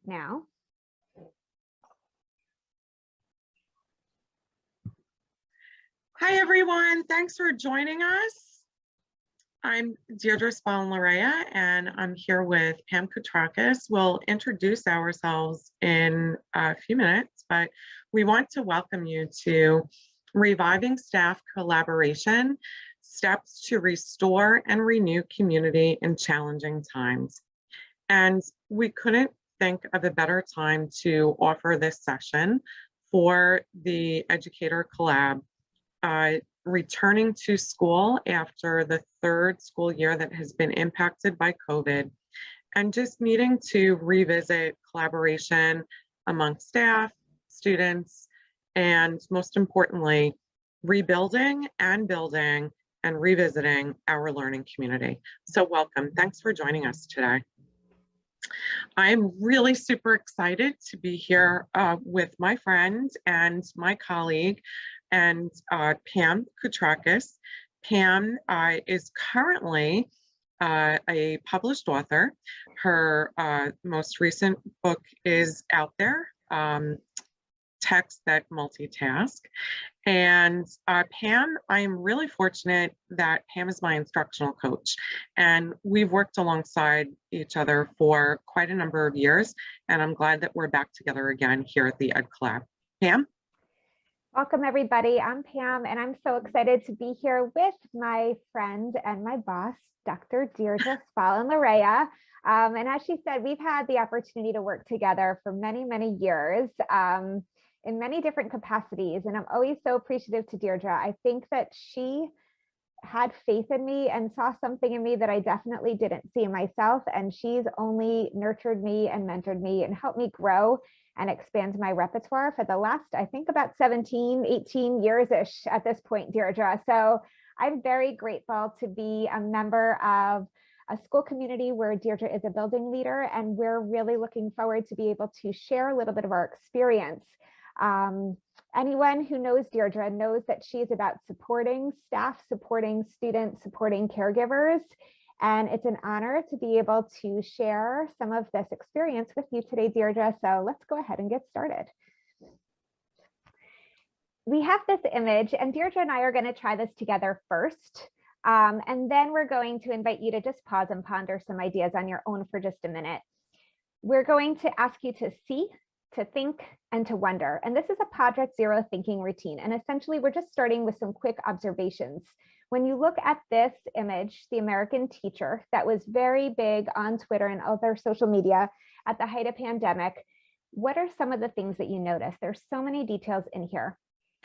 now. Hi, everyone. Thanks for joining us. I'm Deirdre Spallon-Larea, and I'm here with Pam Koutrakis. We'll introduce ourselves in a few minutes, but we want to welcome you to Reviving Staff Collaboration, Steps to Restore and Renew Community in Challenging Times. And we couldn't think of a better time to offer this session for the Educator Collab, returning to school after the third school year that has been impacted by COVID, and just needing to revisit collaboration among staff, students, and most importantly, rebuilding and building and revisiting our learning community. So welcome. Thanks for joining us today. I'm really super excited to be here with my friend and my colleague, and Pam Koutrakis. Pam is currently a published author. Her most recent book is out there, Text That Multitask. And Pam, I'm really fortunate that Pam is my instructional coach, and we've worked alongside each other for quite a number of years, and I'm glad that we're back together again here at the Ed Collab. Pam? Welcome, everybody. I'm Pam, and I'm so excited to be here with my friend and my boss, Dr. Deirdre Spallon-Larea. And as she said, we've had the opportunity to work together for many, many years in many different capacities. And I'm always so appreciative to Deirdre. I think that she had faith in me and saw something in me that I definitely didn't see in myself. And she's only nurtured me and mentored me and helped me grow and expand my repertoire for the last, I think, about 17, 18 years-ish at this point, Deirdre. So I'm very grateful to be a member of a school community where Deirdre is a building leader, and we're really looking forward to be able to share a little bit of our experience. Anyone who knows Deirdre knows that she's about supporting staff, supporting students, supporting caregivers. And it's an honor to be able to share some of this experience with you today, Deirdre. So let's go ahead and get started. We have this image, and Deirdre and I are going to try this together first. And then we're going to invite you to just pause and ponder some ideas on your own for just a minute. We're going to ask you to see, to think, and to wonder. And this is a Project Zero thinking routine. And essentially, we're just starting with some quick observations. When you look at this image, the American teacher that was very big on Twitter and other social media at the height of pandemic, what are some of the things that you notice? There's so many details in here.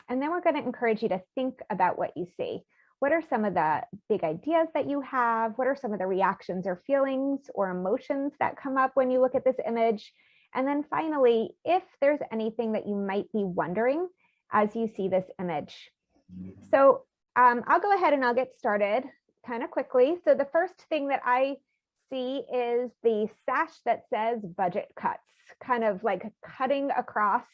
And then we're going to encourage you to think about what you see. What are some of the big ideas that you have? What are some of the reactions or feelings or emotions that come up when you look at this image? And then finally, if there's anything that you might be wondering as you see this image. So I'll go ahead and I'll get started kind of quickly. So the first thing that I see is the sash that says budget cuts, kind of like cutting across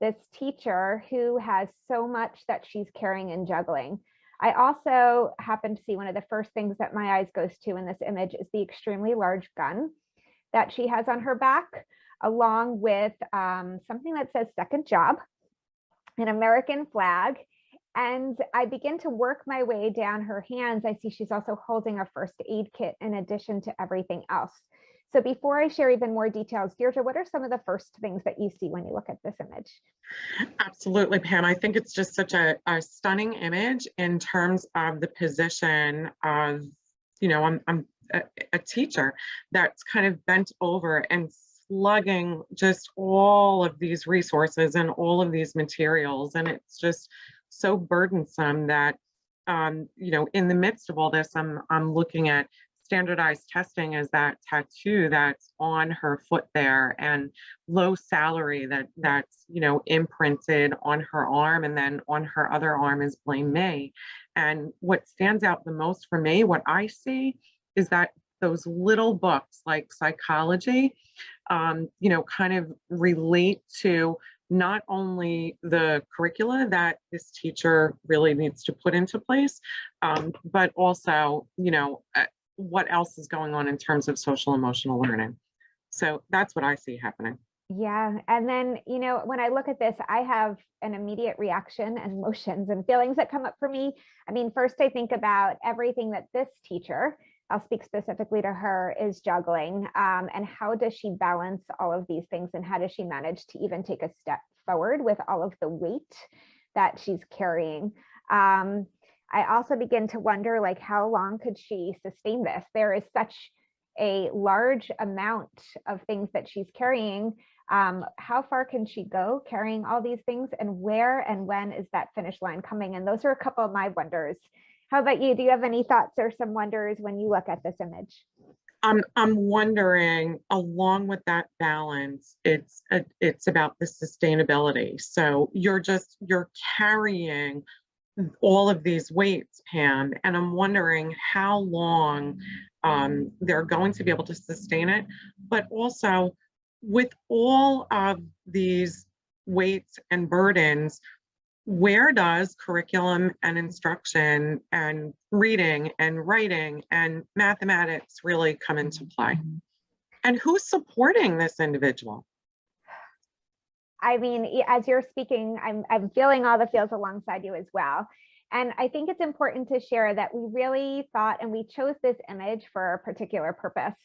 this teacher who has so much that she's carrying and juggling. I also happen to see one of the first things that my eyes goes to in this image is the extremely large gun that she has on her back, along with something that says second job, an American flag. And I begin to work my way down her hands. I see she's also holding a first aid kit in addition to everything else. So before I share even more details, Deirdre, what are some of the first things that you see when you look at this image? Absolutely, Pam. I think it's just such a stunning image in terms of the position of, you know, I'm a teacher that's kind of bent over and slugging just all of these resources and all of these materials. And it's just so burdensome that, you know, in the midst of all this, I'm looking at standardized testing as that tattoo that's on her foot there, and low salary that's, you know, imprinted on her arm, and then on her other arm is blame me. And what stands out the most for me, what I see, is that those little books like psychology, you know, kind of relate to not only the curricula that this teacher really needs to put into place, but also, you know, what else is going on in terms of social emotional learning. So that's what I see happening. Yeah. And then, when I look at this, I have an immediate reaction and emotions and feelings that come up for me. I mean, first, I think about everything that this teacher, I'll speak specifically to her, is juggling. And how does she balance all of these things? And how does she manage to even take a step forward with all of the weight that she's carrying? I also begin to wonder, like, how long could she sustain this? There is such a large amount of things that she's carrying. How far can she go carrying all these things, and where and when is that finish line coming? And those are a couple of my wonders. How about you? Do you have any thoughts or some wonders when you look at this image? I'm wondering, along with that balance, it's about the sustainability. So you're carrying all of these weights, Pam, and I'm wondering how long they're going to be able to sustain it. But also, with all of these weights and burdens, where does curriculum and instruction and reading and writing and mathematics really come into play? And who's supporting this individual? I mean, as you're speaking, I'm feeling all the feels alongside you as well. And I think it's important to share that we really thought, and we chose this image for a particular purpose.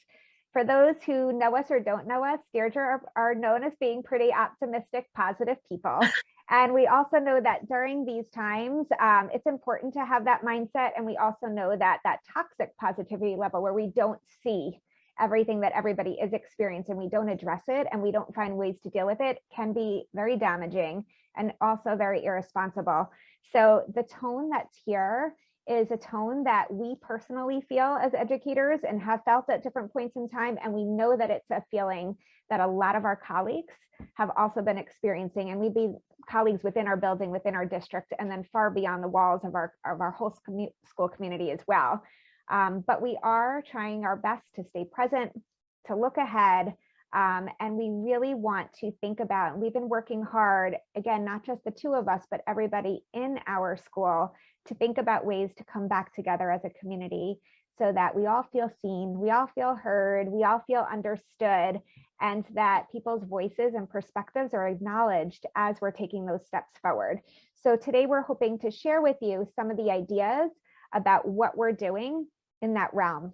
For those who know us or don't know us, Deirdre are known as being pretty optimistic, positive people. And we also know that during these times, it's important to have that mindset. And we also know that that toxic positivity level, where we don't see everything that everybody is experiencing, we don't address it, and we don't find ways to deal with it, can be very damaging and also very irresponsible. So the tone that's here is a tone that we personally feel as educators and have felt at different points in time. And we know that it's a feeling that a lot of our colleagues have also been experiencing, and we'd be colleagues within our building, within our district, and then far beyond the walls of our whole school community as well. But we are trying our best to stay present, to look ahead, and we really want to think about, and we've been working hard, again, not just the two of us, but everybody in our school, to think about ways to come back together as a community so that we all feel seen, we all feel heard, we all feel understood, and that people's voices and perspectives are acknowledged as we're taking those steps forward. So today we're hoping to share with you some of the ideas about what we're doing in that realm.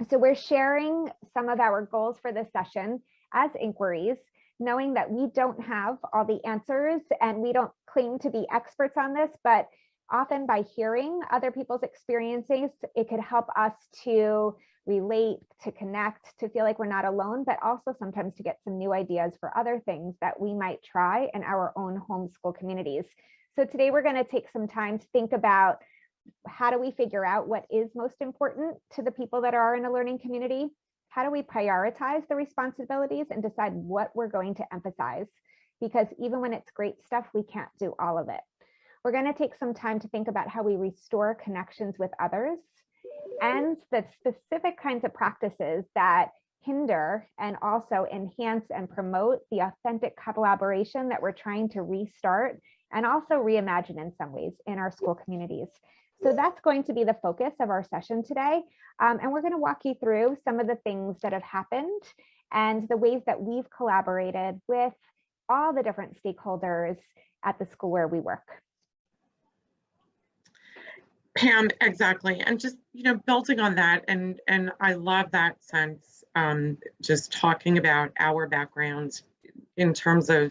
So we're sharing some of our goals for this session as inquiries, knowing that we don't have all the answers and we don't claim to be experts on this, but often by hearing other people's experiences, it could help us to relate, to connect, to feel like we're not alone, but also sometimes to get some new ideas for other things that we might try in our own homeschool communities. So today we're going to take some time to think about, how do we figure out what is most important to the people that are in a learning community? How do we prioritize the responsibilities and decide what we're going to emphasize? Because even when it's great stuff, we can't do all of it. We're going to take some time to think about how we restore connections with others and the specific kinds of practices that hinder and also enhance and promote the authentic collaboration that we're trying to restart and also reimagine in some ways in our school communities. So that's going to be the focus of our session today. And we're going to walk you through some of the things that have happened and the ways that we've collaborated with all the different stakeholders at the school where we work. Pam, exactly. And just, building on that, and I love that sense, just talking about our backgrounds in terms of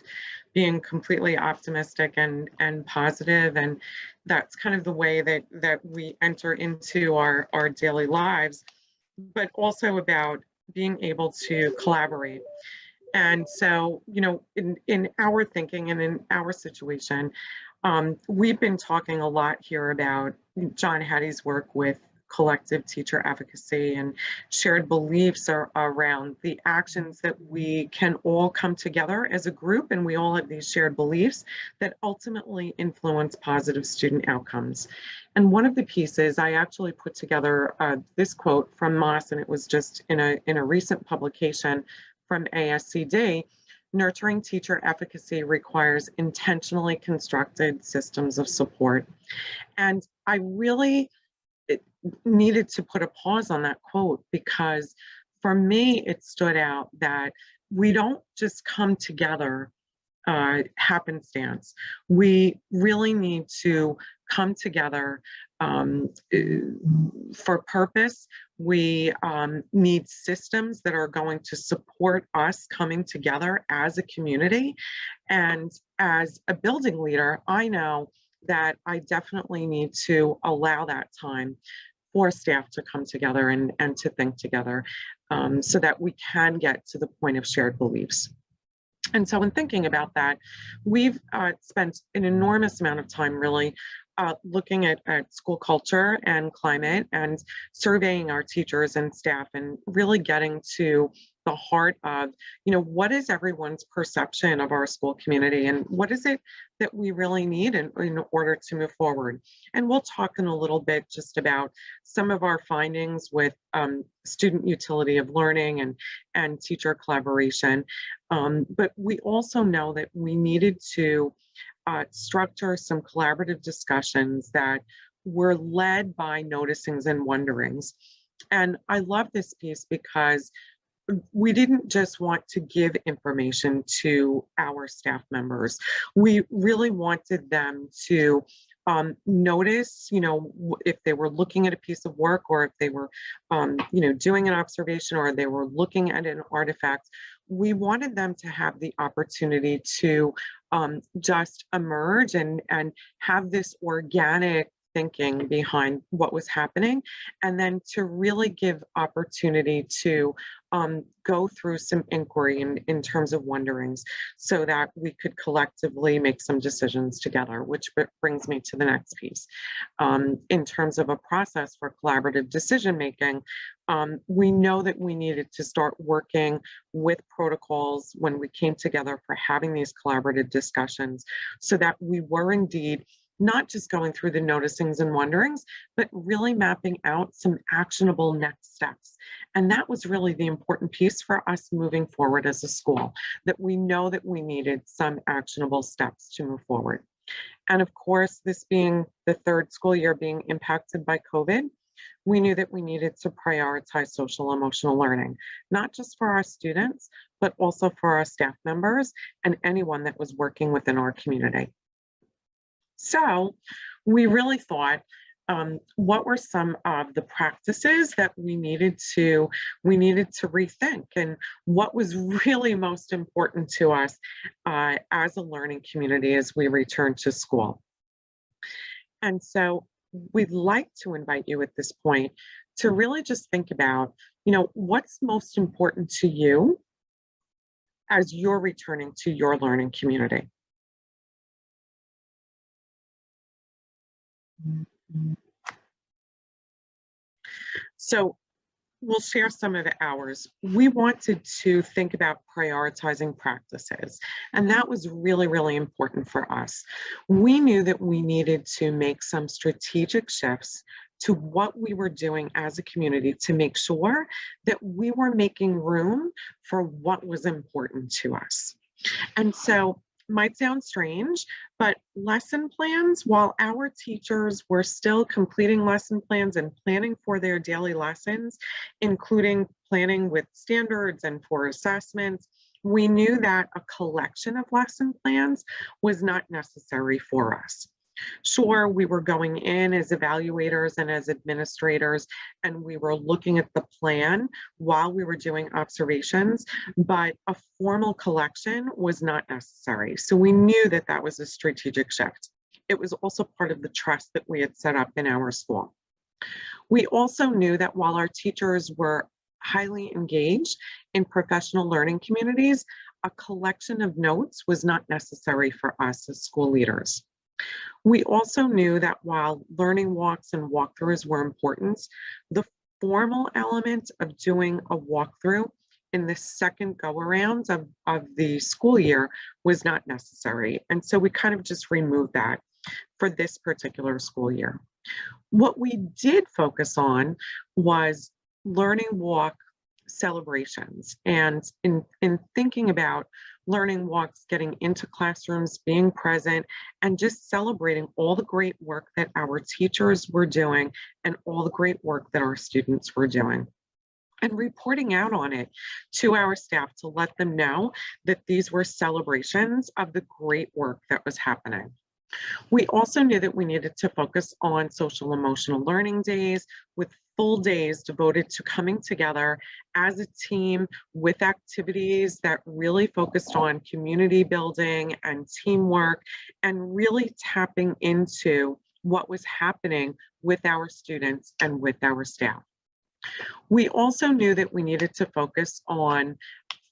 being completely optimistic and positive, and that's kind of the way that we enter into our daily lives, but also about being able to collaborate. And so, in our thinking and in our situation, we've been talking a lot here about John Hattie's work with collective teacher advocacy and shared beliefs around the actions that we can all come together as a group, and we all have these shared beliefs that ultimately influence positive student outcomes. And one of the pieces, I actually put together this quote from Moss, and it was just in a recent publication from ASCD. Nurturing teacher efficacy requires intentionally constructed systems of support. And I really needed to put a pause on that quote, because for me, it stood out that we don't just come together happenstance. We really need to come together for purpose. We need systems that are going to support us coming together as a community. And as a building leader, I know that I definitely need to allow that time for staff to come together and to think together so that we can get to the point of shared beliefs. And so in thinking about that, we've spent an enormous amount of time really looking at school culture and climate and surveying our teachers and staff and really getting to the heart of, what is everyone's perception of our school community and what is it that we really need in order to move forward. And we'll talk in a little bit just about some of our findings with student utility of learning and teacher collaboration. But we also know that we needed to structure some collaborative discussions that were led by noticings and wonderings. And I love this piece because we didn't just want to give information to our staff members. We really wanted them to notice, if they were looking at a piece of work or if they were, doing an observation or they were looking at an artifact, we wanted them to have the opportunity to just emerge and have this organic thinking behind what was happening, and then to really give opportunity to go through some inquiry in terms of wonderings so that we could collectively make some decisions together, which brings me to the next piece. In terms of a process for collaborative decision making, we know that we needed to start working with protocols when we came together for having these collaborative discussions so that we were indeed not just going through the noticings and wonderings, but really mapping out some actionable next steps. And that was really the important piece for us moving forward as a school, that we know that we needed some actionable steps to move forward. And of course, this being the third school year being impacted by COVID, we knew that we needed to prioritize social emotional learning, not just for our students, but also for our staff members and anyone that was working within our community. So we really thought, what were some of the practices that we needed to rethink, and what was really most important to us as a learning community as we return to school. And so we'd like to invite you at this point to really just think about, what's most important to you as you're returning to your learning community. So we'll share some of ours. We wanted to think about prioritizing practices, and that was really, really important for us. We knew that we needed to make some strategic shifts to what we were doing as a community to make sure that we were making room for what was important to us. And so might sound strange, but lesson plans, while our teachers were still completing lesson plans and planning for their daily lessons, including planning with standards and for assessments, we knew that a collection of lesson plans was not necessary for us. Sure, we were going in as evaluators and as administrators, and we were looking at the plan while we were doing observations, but a formal collection was not necessary. So we knew that that was a strategic shift. It was also part of the trust that we had set up in our school. We also knew that while our teachers were highly engaged in professional learning communities, a collection of notes was not necessary for us as school leaders. We also knew that while learning walks and walkthroughs were important, the formal element of doing a walkthrough in the second go around of the school year was not necessary. And so we kind of just removed that for this particular school year. What we did focus on was learning walk celebrations, and in thinking about learning walks, getting into classrooms, being present, and just celebrating all the great work that our teachers were doing and all the great work that our students were doing. and reporting out on it to our staff to let them know that these were celebrations of the great work that was happening. We also knew that we needed to focus on social emotional learning days with full days devoted to coming together as a team with activities that really focused on community building and teamwork and really tapping into what was happening with our students and with our staff. We also knew that we needed to focus on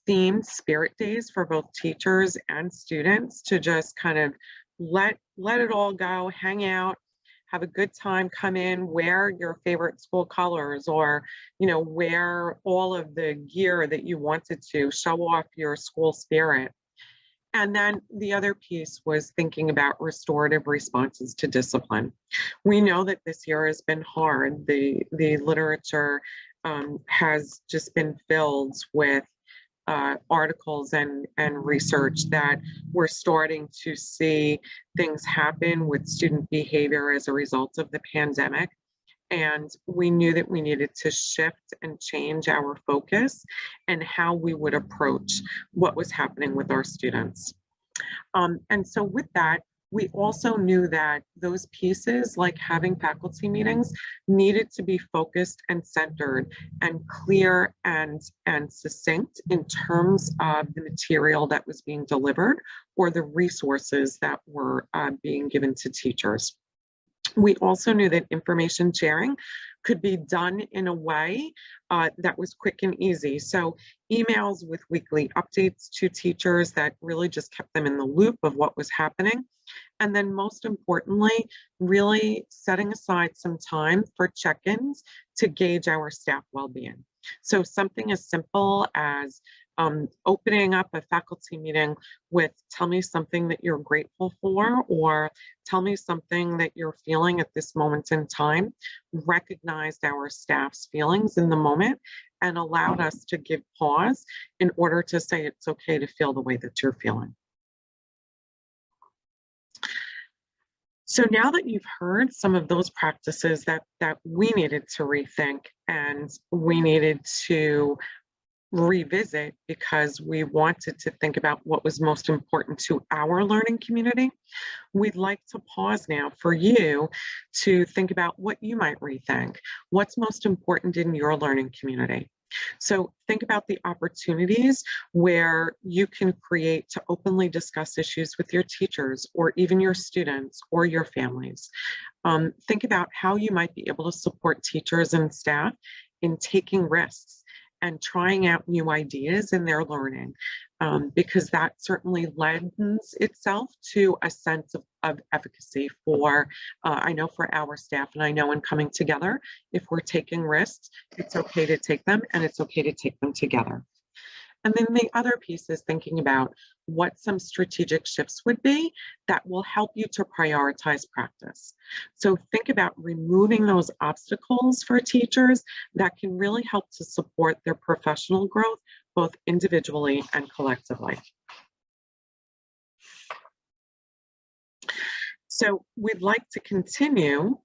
themed spirit days for both teachers and students to just kind of let it all go, hang out, have a good time, come in, wear your favorite school colors, or wear all of the gear that you wanted to show off your school spirit. And then the other piece was thinking about restorative responses to discipline. We know that this year has been hard. The literature has just been filled with articles and research that we're starting to see things happen with student behavior as a result of the pandemic. And we knew that we needed to shift and change our focus and how we would approach what was happening with our students. And so with that, we also knew that those pieces, like having faculty meetings, needed to be focused and centered and clear and succinct in terms of the material that was being delivered or the resources that were being given to teachers. We also knew that information sharing could be done in a way that was quick and easy. So emails with weekly updates to teachers that really just kept them in the loop of what was happening. And then most importantly, really setting aside some time for check-ins to gauge our staff well-being. So something as simple as opening up a faculty meeting with tell me something that you're grateful for, or tell me something that you're feeling at this moment in time, recognized our staff's feelings in the moment and allowed us to give pause in order to say it's okay to feel the way that you're feeling. So now that you've heard some of those practices that we needed to rethink and we needed to revisit because we wanted to think about what was most important to our learning community, we'd like to pause now for you to think about what you might rethink. What's most important in your learning community? So think about the opportunities where you can create to openly discuss issues with your teachers or even your students or your families. Think about how you might be able to support teachers and staff in taking risks and trying out new ideas in their learning, because that certainly lends itself to a sense of efficacy for, I know for our staff, and I know in coming together, if we're taking risks, it's okay to take them and it's okay to take them together. And then the other piece is thinking about what some strategic shifts would be that will help you to prioritize practice. So think about removing those obstacles for teachers that can really help to support their professional growth, both individually and collectively. So we'd like to continue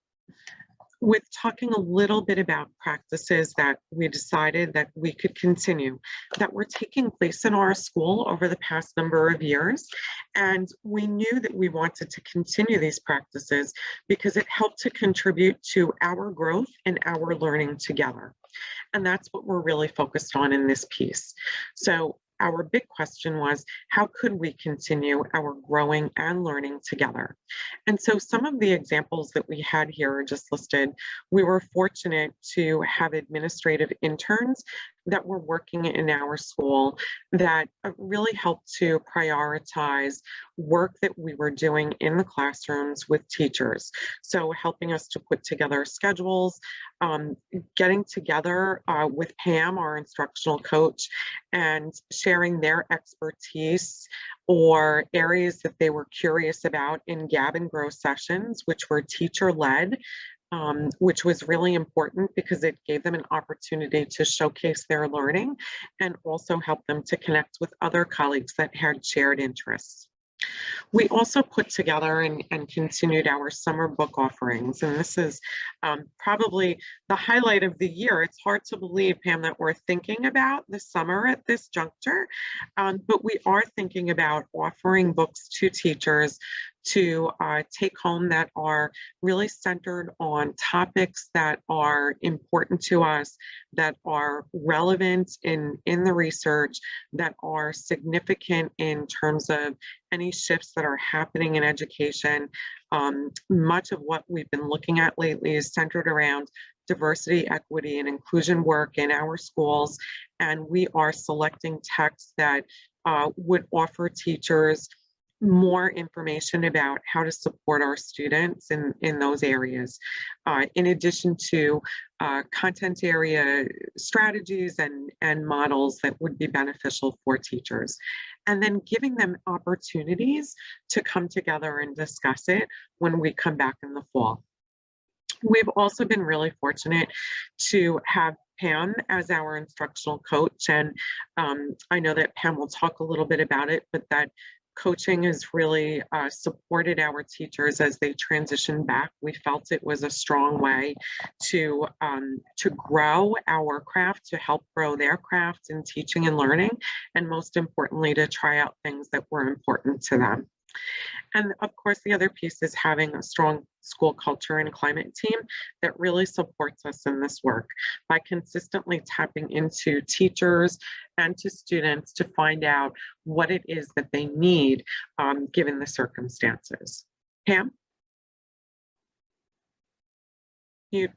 with talking a little bit about practices that we decided that we could continue, that were taking place in our school over the past number of years. And we knew that we wanted to continue these practices because it helped to contribute to our growth and our learning together. And that's what we're really focused on in this piece. So our big question was, how could we continue our growing and learning together? And so some of the examples that we had here are just listed. We were fortunate to have administrative interns that were working in our school that really helped to prioritize work that we were doing in the classrooms with teachers. So helping us to put together schedules, getting together with Pam, our instructional coach, and sharing their expertise or areas that they were curious about in Gab and Grow sessions, which were teacher-led, which was really important because it gave them an opportunity to showcase their learning and also help them to connect with other colleagues that had shared interests. We also put together and continued our summer book offerings, and this is Probably the highlight of the year. It's hard to believe, Pam, that we're thinking about the summer at this juncture, but we are thinking about offering books to teachers to take home that are really centered on topics that are important to us, that are relevant in the research, that are significant in terms of any shifts that are happening in education. Much of what we've been looking at lately is centered around diversity, equity, and inclusion work in our schools. And we are selecting texts that would offer teachers more information about how to support our students in those areas, in addition to content area strategies and models that would be beneficial for teachers. And then giving them opportunities to come together and discuss it when we come back in the fall. We've also been really fortunate to have Pam as our instructional coach. And I know that Pam will talk a little bit about it, but that coaching has really supported our teachers as they transition back. We felt it was a strong way to grow our craft, to help grow their craft in teaching and learning, and most importantly, to try out things that were important to them. And of course, the other piece is having a strong school culture and climate team that really supports us in this work by consistently tapping into teachers and to students to find out what it is that they need given the circumstances. Pam? You.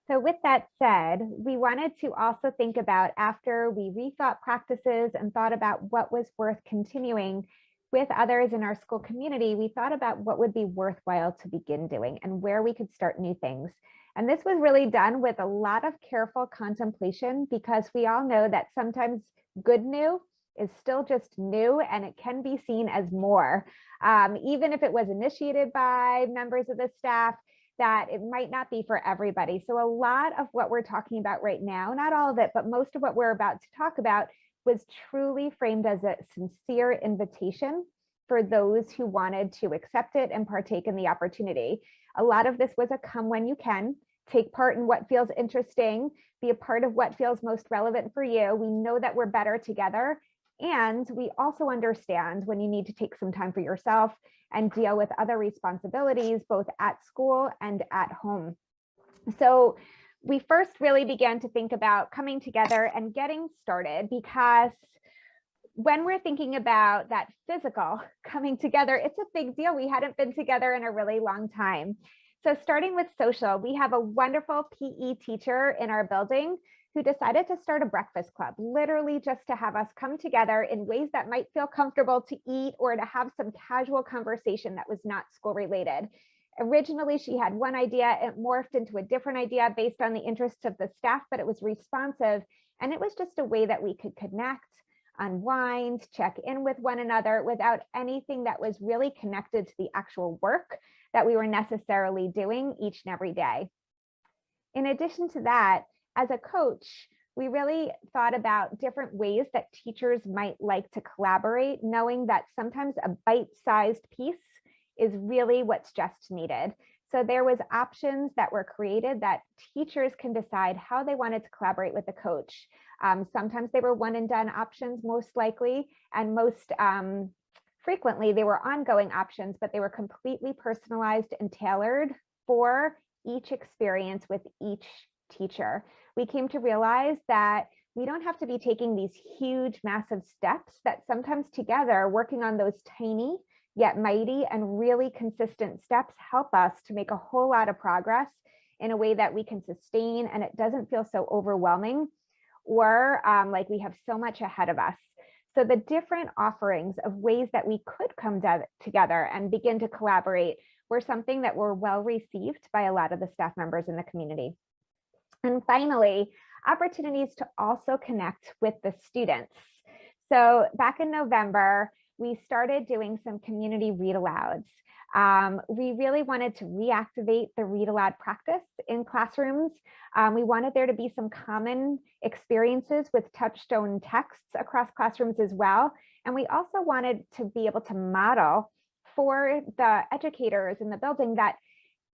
So with that said, we wanted to also think about, after we rethought practices and thought about what was worth continuing with others in our school community, we thought about what would be worthwhile to begin doing and where we could start new things. And this was really done with a lot of careful contemplation, because we all know that sometimes good new is still just new, and it can be seen as more. Even if it was initiated by members of the staff, that it might not be for everybody. So a lot of what we're talking about right now, not all of it, but most of what we're about to talk about, was truly framed as a sincere invitation for those who wanted to accept it and partake in the opportunity. A lot of this was a come when you can, take part in what feels interesting, be a part of what feels most relevant for you. We know that we're better together. And we also understand when you need to take some time for yourself and deal with other responsibilities, both at school and at home. So we first really began to think about coming together and getting started, because when we're thinking about that physical coming together, it's a big deal. We hadn't been together in a really long time. So starting with social, we have a wonderful PE teacher in our building who decided to start a breakfast club, literally just to have us come together in ways that might feel comfortable to eat or to have some casual conversation that was not school related. Originally, she had one idea, it morphed into a different idea based on the interests of the staff, but it was responsive. And it was just a way that we could connect, unwind, check in with one another without anything that was really connected to the actual work that we were necessarily doing each and every day. In addition to that, as a coach, we really thought about different ways that teachers might like to collaborate, knowing that sometimes a bite-sized piece is really what's just needed. So there was options that were created that teachers can decide how they wanted to collaborate with the coach. Sometimes they were one and done options, most likely, and most frequently they were ongoing options, but they were completely personalized and tailored for each experience with each teacher. We came to realize that we don't have to be taking these huge, massive steps, that sometimes together, working on those tiny yet mighty and really consistent steps help us to make a whole lot of progress in a way that we can sustain, and it doesn't feel so overwhelming or like we have so much ahead of us. So the different offerings of ways that we could come together and begin to collaborate were something that were well received by a lot of the staff members in the community. And finally, opportunities to also connect with the students. So back in November, we started doing some community read alouds. We really wanted to reactivate the read aloud practice in classrooms. We wanted there to be some common experiences with touchstone texts across classrooms as well. And we also wanted to be able to model for the educators in the building that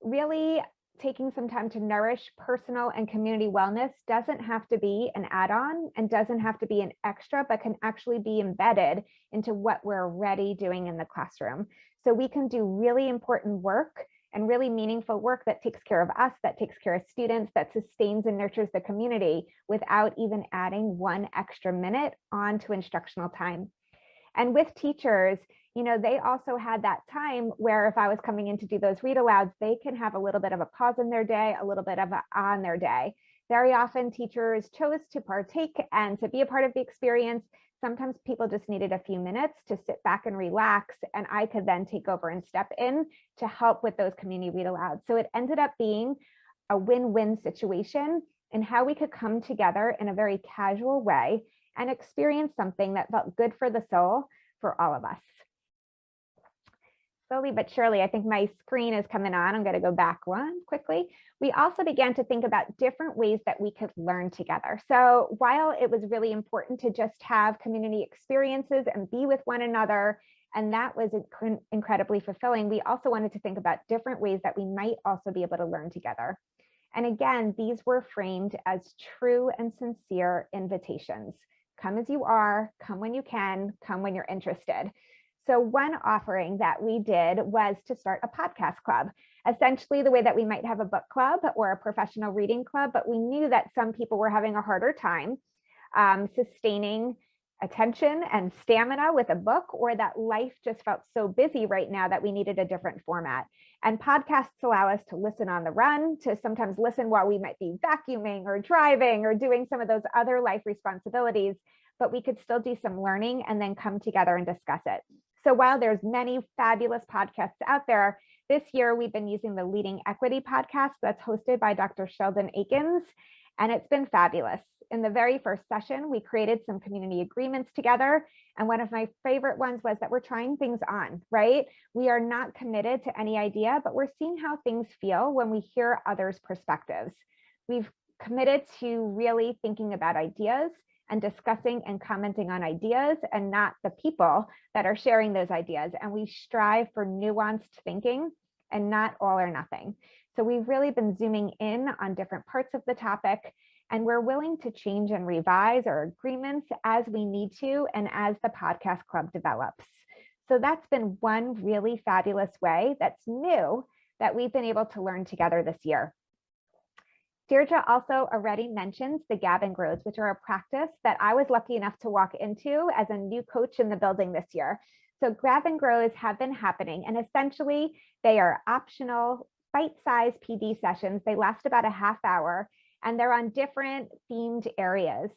really taking some time to nourish personal and community wellness doesn't have to be an add-on and doesn't have to be an extra, but can actually be embedded into what we're already doing in the classroom. So we can do really important work and really meaningful work that takes care of us, that takes care of students, that sustains and nurtures the community without even adding one extra minute onto instructional time. And with teachers, they also had that time where if I was coming in to do those read alouds, they can have a little bit of a pause in their day, a little bit of on their day. Very often teachers chose to partake and to be a part of the experience. Sometimes people just needed a few minutes to sit back and relax, and I could then take over and step in to help with those community read alouds. So it ended up being a win-win situation in how we could come together in a very casual way and experience something that felt good for the soul for all of us. Slowly but surely, I think my screen is coming on. I'm going to go back one quickly. We also began to think about different ways that we could learn together. So while it was really important to just have community experiences and be with one another, and that was incredibly fulfilling, we also wanted to think about different ways that we might also be able to learn together. And again, these were framed as true and sincere invitations. Come as you are, come when you can, come when you're interested. So one offering that we did was to start a podcast club, essentially the way that we might have a book club or a professional reading club, but we knew that some people were having a harder time sustaining attention and stamina with a book, or that life just felt so busy right now that we needed a different format. And podcasts allow us to listen on the run, to sometimes listen while we might be vacuuming or driving or doing some of those other life responsibilities, but we could still do some learning and then come together and discuss it. So while there's many fabulous podcasts out there, this year we've been using the Leading Equity podcast that's hosted by Dr. Sheldon Akins, and it's been fabulous. In the very first session, we created some community agreements together. And one of my favorite ones was that we're trying things on, right? We are not committed to any idea, but we're seeing how things feel when we hear others' perspectives. We've committed to really thinking about ideas and discussing and commenting on ideas and not the people that are sharing those ideas. And we strive for nuanced thinking and not all or nothing. So we've really been zooming in on different parts of the topic, and we're willing to change and revise our agreements as we need to and as the podcast club develops. So that's been one really fabulous way that's new that we've been able to learn together this year. Deirdre also already mentioned the Gab and Grows, which are a practice that I was lucky enough to walk into as a new coach in the building this year. So Gab and Grows have been happening, and essentially they are optional, bite-sized PD sessions. They last about a half hour, and they're on different themed areas.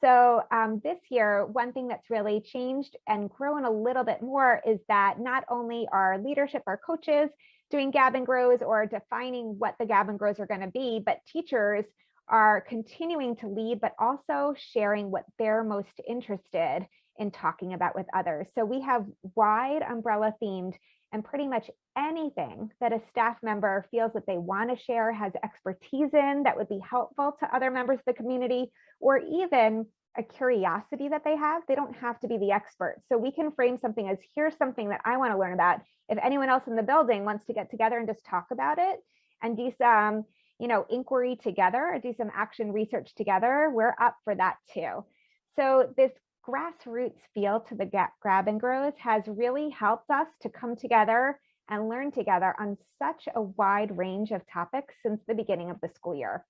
So this year, one thing that's really changed and grown a little bit more is that not only are leadership, our coaches, doing Gab and Grows or defining what the Gab and Grows are going to be, but teachers are continuing to lead, but also sharing what they're most interested in talking about with others. So we have wide umbrella themed, and pretty much anything that a staff member feels that they want to share, has expertise in, that would be helpful to other members of the community, or even a curiosity that they have. They don't have to be the expert. So we can frame something as, here's something that I want to learn about. If anyone else in the building wants to get together and just talk about it and do some, inquiry together, or do some action research together, we're up for that too. So this grassroots feel to the Grab and Grows has really helped us to come together and learn together on such a wide range of topics since the beginning of the school year.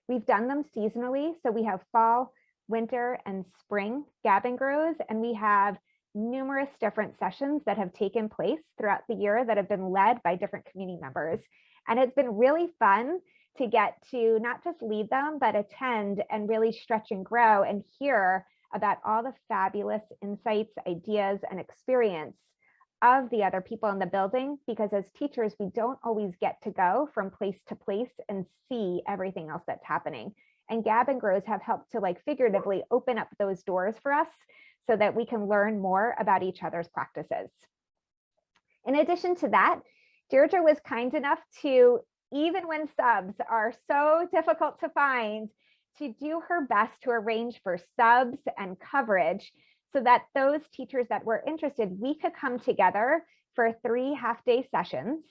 We've done them seasonally, so we have fall, winter, and spring Gab and Grows, and we have numerous different sessions that have taken place throughout the year that have been led by different community members. And it's been really fun to get to not just lead them, but attend and really stretch and grow and hear about all the fabulous insights, ideas, and experience of the other people in the building, because as teachers, we don't always get to go from place to place and see everything else that's happening. And Gab and Grows have helped to figuratively open up those doors for us so that we can learn more about each other's practices. In addition to that, Deirdre was kind enough to, even when subs are so difficult to find, to do her best to arrange for subs and coverage so that those teachers that were interested, we could come together for 3 half-day sessions,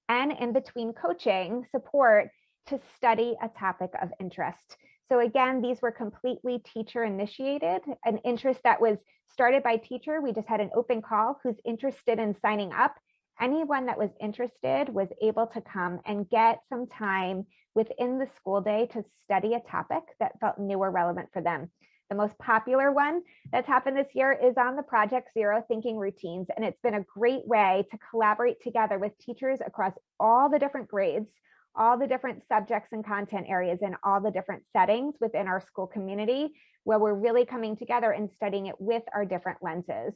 and in between coaching support, to study a topic of interest. So again, these were completely teacher initiated, an interest that was started by teacher. We just had an open call, who's interested in signing up. Anyone that was interested was able to come and get some time within the school day to study a topic that felt new or relevant for them. The most popular one that's happened this year is on the Project Zero Thinking Routines. And it's been a great way to collaborate together with teachers across all the different grades, all the different subjects and content areas, and all the different settings within our school community, where we're really coming together and studying it with our different lenses.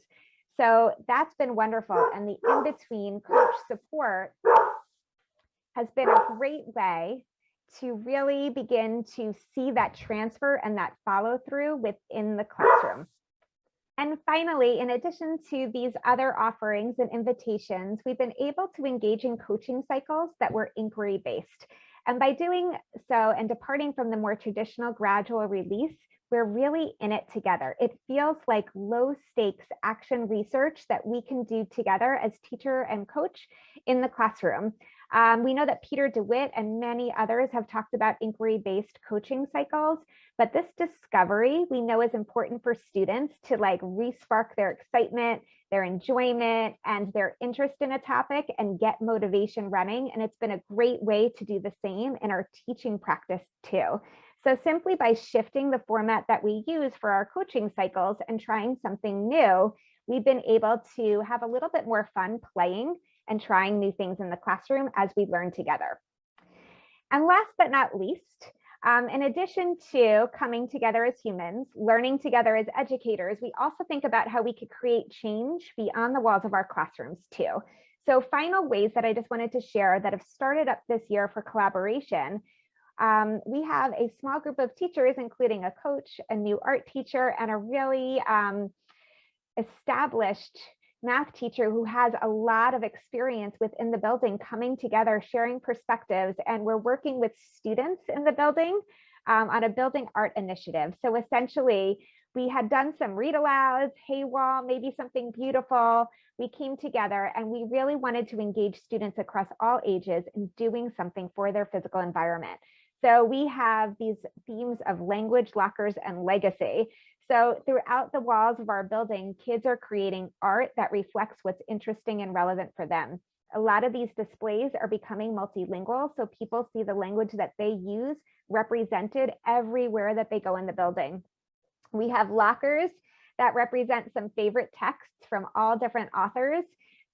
So that's been wonderful. And the in-between coach support has been a great way to really begin to see that transfer and that follow through within the classroom. And finally, in addition to these other offerings and invitations, we've been able to engage in coaching cycles that were inquiry based. And by doing so and departing from the more traditional gradual release, we're really in it together. It feels like low stakes action research that we can do together as teacher and coach in the classroom. We know that Peter DeWitt and many others have talked about inquiry-based coaching cycles, but this discovery we know is important for students to like re-spark their excitement, their enjoyment, and their interest in a topic and get motivation running. And it's been a great way to do the same in our teaching practice too. So simply by shifting the format that we use for our coaching cycles and trying something new, we've been able to have a little bit more fun playing and trying new things in the classroom as we learn together. And last but not least, in addition to coming together as humans, learning together as educators, we also think about how we could create change beyond the walls of our classrooms too. So final ways that I just wanted to share that have started up this year for collaboration. We have a small group of teachers, including a coach, a new art teacher, and a really established math teacher who has a lot of experience within the building, coming together, sharing perspectives, and we're working with students in the building on a building art initiative. So essentially, we had done some read alouds, hey wall, maybe something beautiful. We came together and we really wanted to engage students across all ages in doing something for their physical environment. So we have these themes of language, lockers, and legacy. So throughout the walls of our building, kids are creating art that reflects what's interesting and relevant for them. A lot of these displays are becoming multilingual, so people see the language that they use represented everywhere that they go in the building. We have lockers that represent some favorite texts from all different authors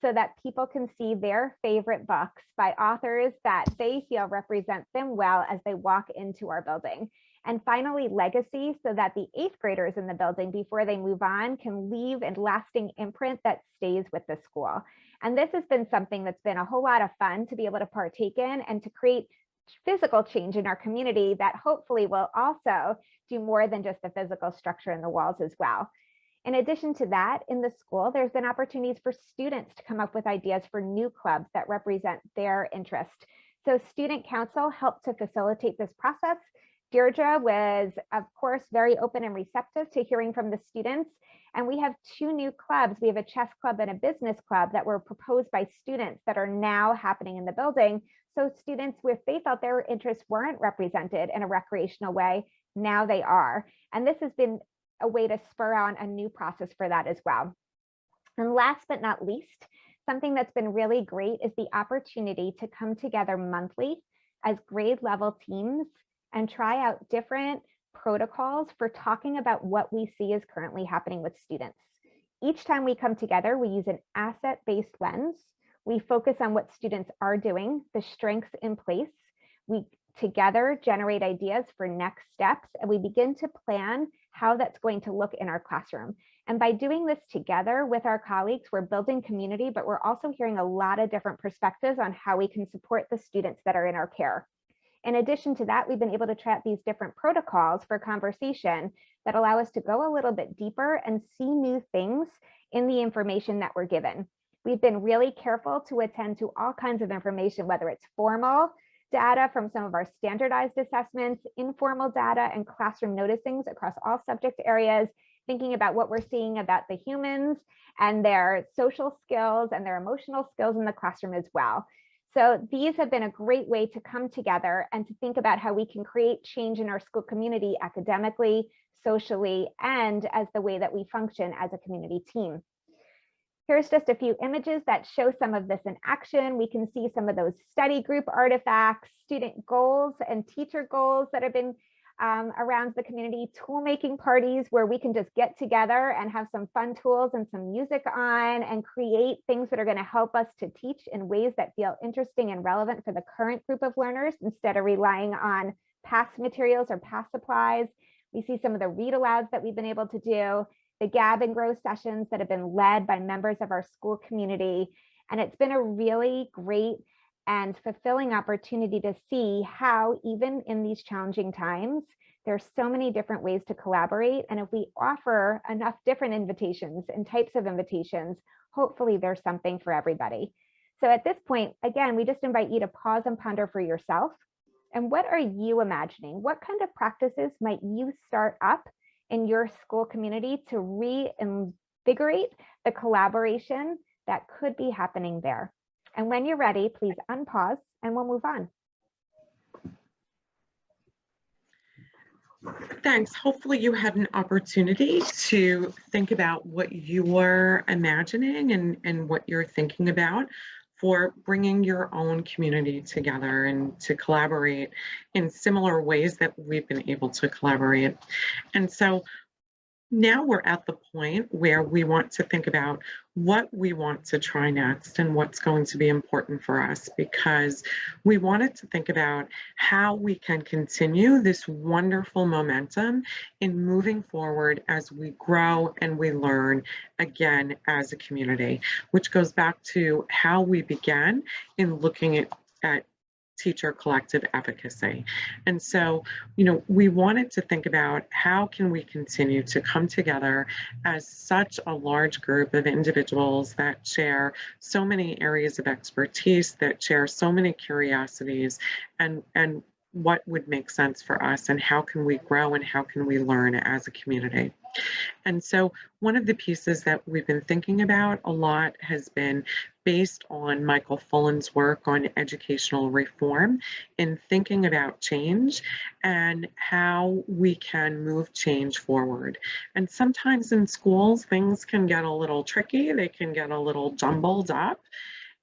so that people can see their favorite books by authors that they feel represent them well as they walk into our building. And finally, legacy, so that the 8th graders in the building, before they move on, can leave a lasting imprint that stays with the school. And this has been something that's been a whole lot of fun to be able to partake in and to create physical change in our community that hopefully will also do more than just the physical structure in the walls as well. In addition to that, in the school, there's been opportunities for students to come up with ideas for new clubs that represent their interest. So Student Council helped to facilitate this process. Deirdre was, of course, very open and receptive to hearing from the students. And we have 2 new clubs. We have a chess club and a business club that were proposed by students that are now happening in the building. So students, if they felt their interests weren't represented in a recreational way, now they are. And this has been a way to spur on a new process for that as well. And last but not least, something that's been really great is the opportunity to come together monthly as grade level teams and try out different protocols for talking about what we see is currently happening with students. Each time we come together, we use an asset-based lens. We focus on what students are doing, the strengths in place. We together generate ideas for next steps, and we begin to plan how that's going to look in our classroom. And by doing this together with our colleagues, we're building community, but we're also hearing a lot of different perspectives on how we can support the students that are in our care. In addition to that, we've been able to try out these different protocols for conversation that allow us to go a little bit deeper and see new things in the information that we're given. We've been really careful to attend to all kinds of information, whether it's formal data from some of our standardized assessments, informal data, and classroom noticings across all subject areas, thinking about what we're seeing about the humans and their social skills and their emotional skills in the classroom as well. So these have been a great way to come together and to think about how we can create change in our school community academically, socially, and as the way that we function as a community team. Here's just a few images that show some of this in action. We can see some of those study group artifacts, student goals and teacher goals that have been around the community, tool making parties where we can just get together and have some fun tools and some music on and create things that are going to help us to teach in ways that feel interesting and relevant for the current group of learners instead of relying on past materials or past supplies. We see some of the read alouds that we've been able to do, the Gab and Grow sessions that have been led by members of our school community. And it's been a really great and fulfilling opportunity to see how even in these challenging times, there's so many different ways to collaborate. And if we offer enough different invitations and types of invitations, hopefully there's something for everybody. So at this point, again, we just invite you to pause and ponder for yourself. And what are you imagining? What kind of practices might you start up in your school community to reinvigorate the collaboration that could be happening there? And when you're ready, please unpause and we'll move on. Thanks. Hopefully you had an opportunity to think about what you're imagining and what you're thinking about for bringing your own community together and to collaborate in similar ways that we've been able to collaborate. And so now we're at the point where we want to think about what we want to try next and what's going to be important for us, because we wanted to think about how we can continue this wonderful momentum in moving forward as we grow and we learn again as a community, which goes back to how we began in looking at teacher collective efficacy. And so, we wanted to think about how can we continue to come together as such a large group of individuals that share so many areas of expertise, that share so many curiosities, and what would make sense for us, and how can we grow and how can we learn as a community. And so one of the pieces that we've been thinking about a lot has been based on Michael Fullen's work on educational reform in thinking about change and how we can move change forward. And sometimes in schools, things can get a little tricky, they can get a little jumbled up.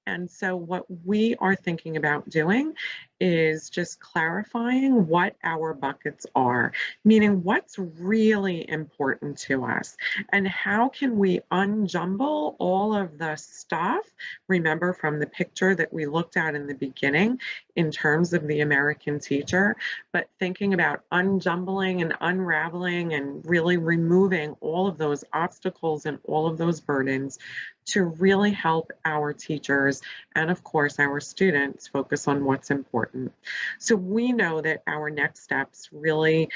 And so what we are thinking about doing is just clarifying what our buckets are, meaning what's really important to us and how can we unjumble all of the stuff. Remember from the picture that we looked at in the beginning in terms of the American teacher, but thinking about unjumbling and unraveling and really removing all of those obstacles and all of those burdens to really help our teachers and of course our students focus on what's important. So we know that our next steps really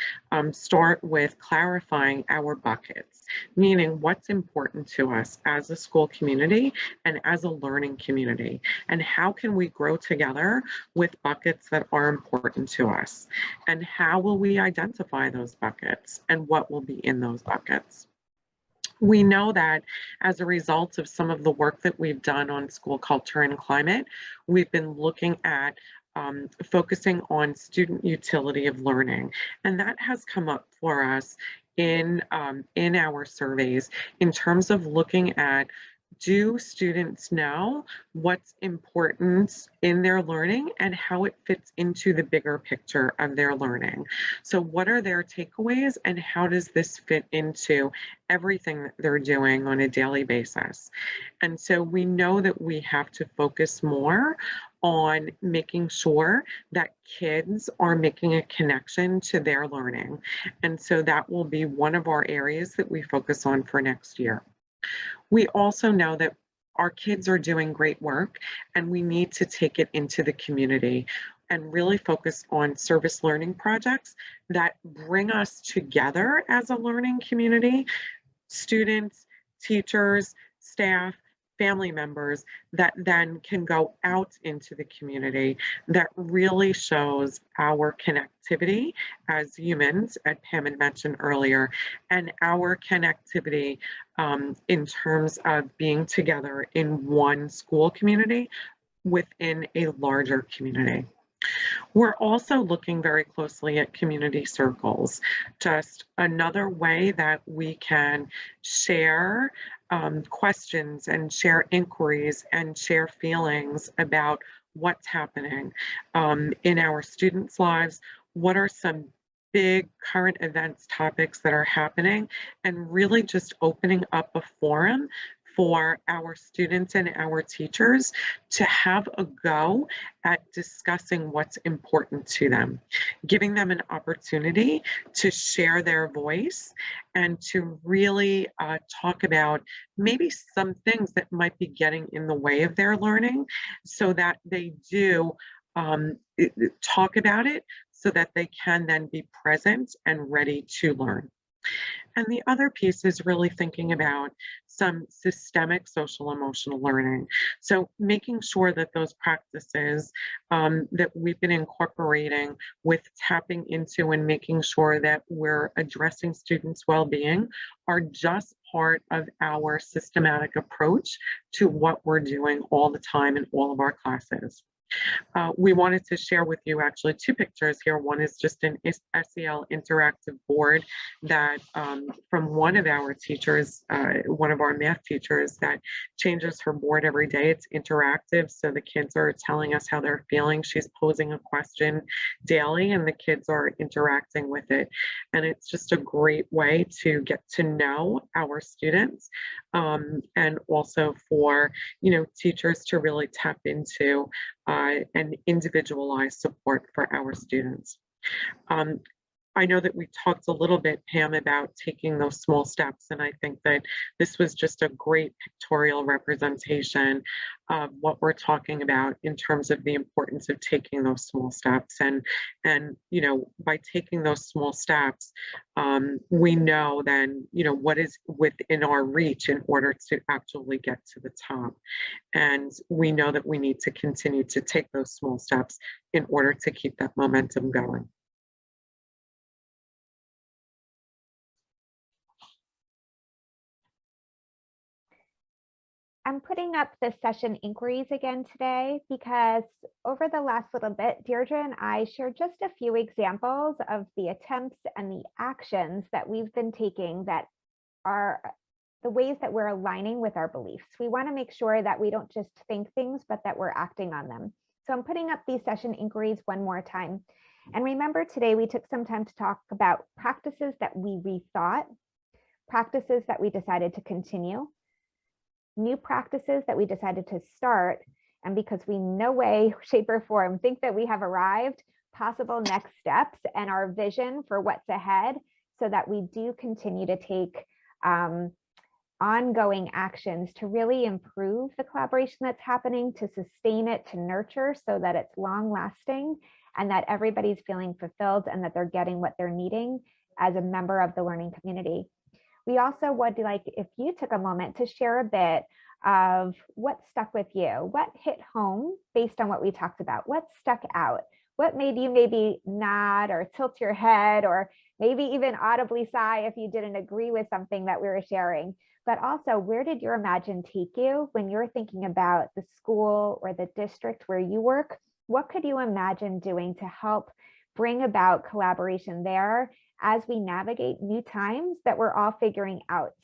start with clarifying our buckets, meaning what's important to us as a school community and as a learning community, and how can we grow together with buckets that are important to us, and how will we identify those buckets and what will be in those buckets. We know that as a result of some of the work that we've done on school culture and climate, we've been looking at focusing on student utility of learning. And that has come up for us in our surveys in terms of looking at, do students know what's important in their learning and how it fits into the bigger picture of their learning? So what are their takeaways and how does this fit into everything that they're doing on a daily basis? And so we know that we have to focus more on making sure that kids are making a connection to their learning. And so that will be one of our areas that we focus on for next year. We also know that our kids are doing great work and we need to take it into the community and really focus on service learning projects that bring us together as a learning community, students, teachers, staff, family members that then can go out into the community that really shows our connectivity as humans, as Pam had mentioned earlier, and our connectivity in terms of being together in one school community within a larger community. We're also looking very closely at community circles, just another way that we can share questions and share inquiries and share feelings about what's happening in our students' lives. What are some big current events topics that are happening, and really just opening up a forum for our students and our teachers to have a go at discussing what's important to them, giving them an opportunity to share their voice and to really talk about maybe some things that might be getting in the way of their learning, so that they do talk about it, so that they can then be present and ready to learn. And the other piece is really thinking about some systemic social emotional learning. So making sure that those practices that we've been incorporating with tapping into and making sure that we're addressing students' well-being are just part of our systematic approach to what we're doing all the time in all of our classes. We wanted to share with you actually two pictures here. One is just an SEL interactive board that from one of our teachers, one of our math teachers, that changes her board every day. It's interactive, so the kids are telling us how they're feeling. She's posing a question daily and the kids are interacting with it. And it's just a great way to get to know our students, and also for teachers to really tap into and individualized support for our students. Um, I know that we talked a little bit, Pam, about taking those small steps, and I think that this was just a great pictorial representation of what we're talking about in terms of the importance of taking those small steps. And by taking those small steps, we know then what is within our reach in order to actually get to the top. And we know that we need to continue to take those small steps in order to keep that momentum going. I'm putting up the session inquiries again today because over the last little bit, Deirdre and I shared just a few examples of the attempts and the actions that we've been taking that are the ways that we're aligning with our beliefs. We want to make sure that we don't just think things, but that we're acting on them. So I'm putting up these session inquiries one more time. And remember, today we took some time to talk about practices that we rethought, practices that we decided to continue, new practices that we decided to start, and because we no way, shape, or form think that we have arrived, possible next steps and our vision for what's ahead, so that we do continue to take ongoing actions to really improve the collaboration that's happening, to sustain it, to nurture so that it's long lasting and that everybody's feeling fulfilled and that they're getting what they're needing as a member of the learning community. We also would like if you took a moment to share a bit of what stuck with you, what hit home based on what we talked about, what stuck out, what made you maybe nod or tilt your head or maybe even audibly sigh if you didn't agree with something that we were sharing. But also, where did your imagine take you when you're thinking about the school or the district where you work? What could you imagine doing to help bring about collaboration there as we navigate new times that we're all figuring out?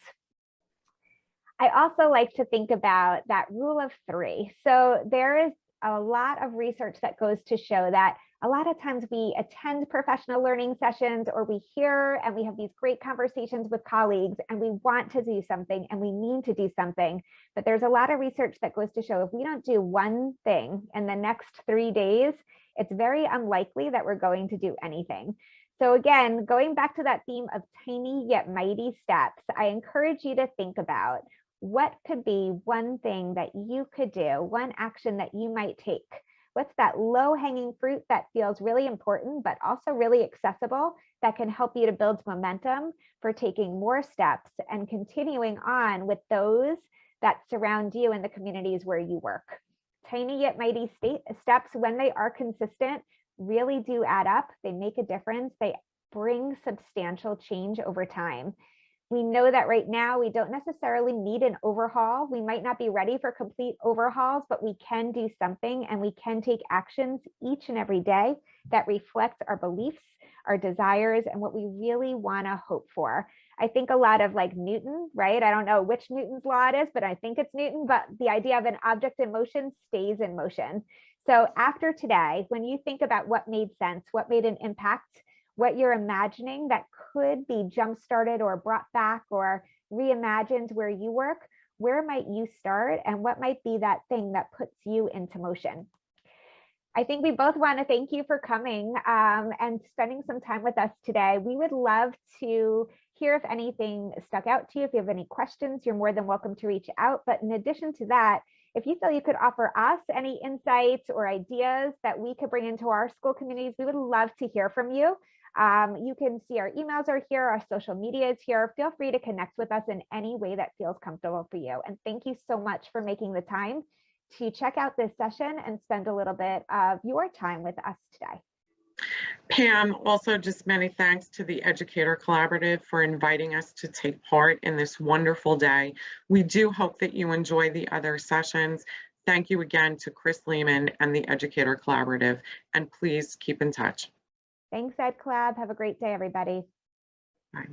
I also like to think about that rule of three. So there is a lot of research that goes to show that a lot of times we attend professional learning sessions or we hear and we have these great conversations with colleagues and we want to do something and we need to do something. But there's a lot of research that goes to show if we don't do one thing in the next 3 days, it's very unlikely that we're going to do anything. So again, going back to that theme of tiny yet mighty steps, I encourage you to think about what could be one thing that you could do, one action that you might take. What's that low-hanging fruit that feels really important, but also really accessible, that can help you to build momentum for taking more steps and continuing on with those that surround you in the communities where you work. Tiny yet mighty steps, when they are consistent, really do add up. They make a difference. They bring substantial change over time. We know that right now we don't necessarily need an overhaul. We might not be ready for complete overhauls, but we can do something and we can take actions each and every day that reflect our beliefs, our desires, and what we really want to hope for. I think a lot of like Newton, right? I don't know which Newton's law it is, but I think it's Newton, but the idea of an object in motion stays in motion. So after today, when you think about what made sense, what made an impact, what you're imagining that could be jump-started or brought back or reimagined where you work, where might you start and what might be that thing that puts you into motion? I think we both want to thank you for coming and spending some time with us today. We would love to hear if anything stuck out to you. If you have any questions, you're more than welcome to reach out. But in addition to that, if you feel you could offer us any insights or ideas that we could bring into our school communities, we would love to hear from you. You can see our emails are here, our social media is here. Feel free to connect with us in any way that feels comfortable for you. And thank you so much for making the time to check out this session and spend a little bit of your time with us today. Pam, also just many thanks to the Educator Collaborative for inviting us to take part in this wonderful day. We do hope that you enjoy the other sessions. Thank you again to Chris Lehman and the Educator Collaborative, and please keep in touch. Thanks, Ed Collab. Have a great day, everybody. Bye.